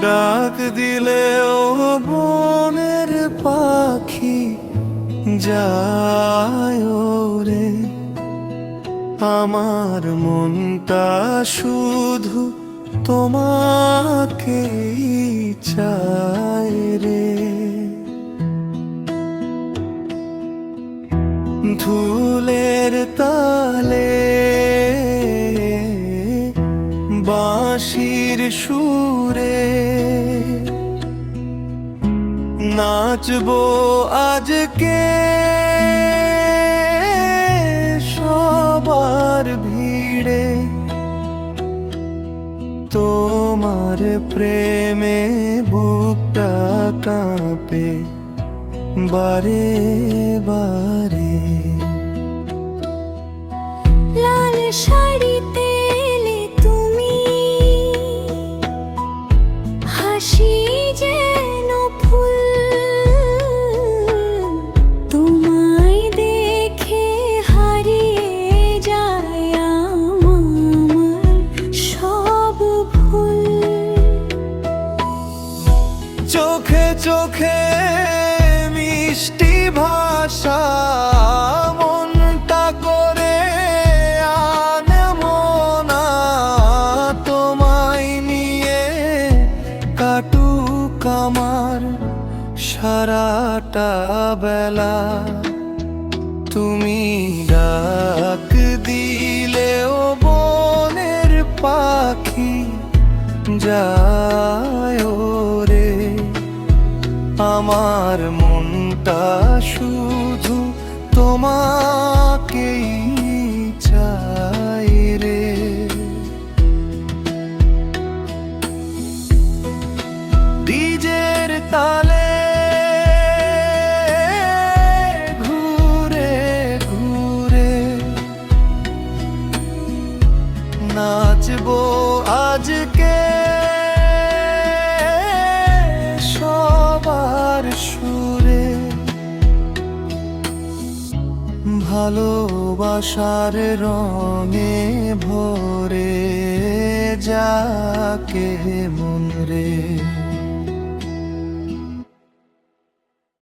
ডাক দিলেও বনের পাখি যায় রে। আমার মনটা শুধু তোমাকেই চায় রে। ধুলের তালে বাঁশির সুরে নাচবো আজকে সবার ভিড়ে। তোমার প্রেমে বুকটা কাঁপে বারে বারে। লাল শাড়িতে এলে তুমি, হাসি যেন ফুল। তোমায় দেখে হারিয়ে যায় আমার সব ভুল। চোখে চোখে মিষ্টি ভাষা মনটা করে আনমনা। তোমায় নিয়ে কাটুক আমার সারাটা বেলা। তুমি ডাক দিলেও বনের পাখি যায় রে। আমার মনটা শুধু তোমাকেই চায় রে। ডিজের তালে ঘুরে ঘুরে নাচবো আজকে সবার সুরে। ভালোবাসার রঙে ভরে যাকে মন রে।